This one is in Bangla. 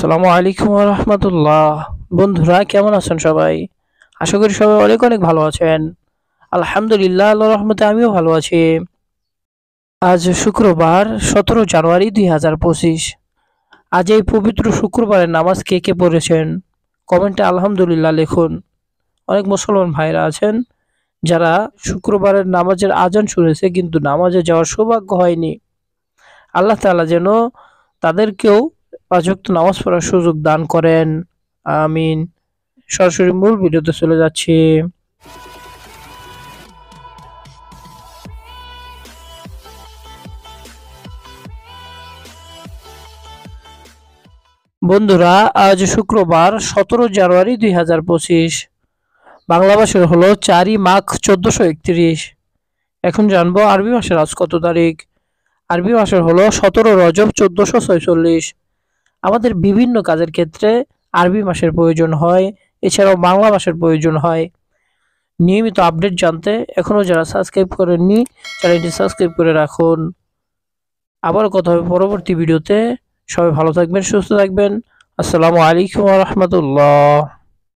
আসসালামু আলাইকুম ওয়া রাহমাতুল্লাহ। বন্ধুরা কেমন আছেন সবাই? আশা করি সবাই অনেক অনেক ভালো আছেন। আলহামদুলিল্লাহ, আল্লাহর রহমতে আমিও ভালো আছি। আজ শুক্রবার 17 জানুয়ারি 2025। আজ এই পবিত্র শুক্রবারের নামাজ কে কে পড়েছেন? কমেন্টে আলহামদুলিল্লাহ লিখুন। অনেক মুসলমান ভাইরা আছেন যারা শুক্রবারের নামাজের আজান শুনেছে কিন্তু নামাজে যাওয়ার সৌভাগ্য হয়নি। আল্লাহ তাআলা যেন তাদেরকেও পাঁচ ওয়াক্ত নামাজ পড়ার সুযোগ দান করেন। আমিন। সরাসরি মূল ভিডিওতে চলে যাচ্ছি। বন্ধুরা, আজ শুক্রবার 17 জানুয়ারি 2025। বাংলা মাসের হলো 4ই মাঘ 1431। এখন জানবো আরবি মাসের আজ কত তারিখ। আরবি মাসের হলো 17 রজব 1446। আমাদের বিভিন্ন কাজের ক্ষেত্রে আরবি মাসের প্রয়োজন হয়, এছাড়াও বাংলা মাসের প্রয়োজন হয়। নিয়মিত আপডেট জানতে এখনও যারা সাবস্ক্রাইব করেননি চ্যানেলটি সাবস্ক্রাইব করে রাখুন। আবার কথা হবে পরবর্তী ভিডিওতে। সবাই ভালো থাকবেন, সুস্থ থাকবেন। আসসালামু আলাইকুম ওয়া রাহমাতুল্লাহ।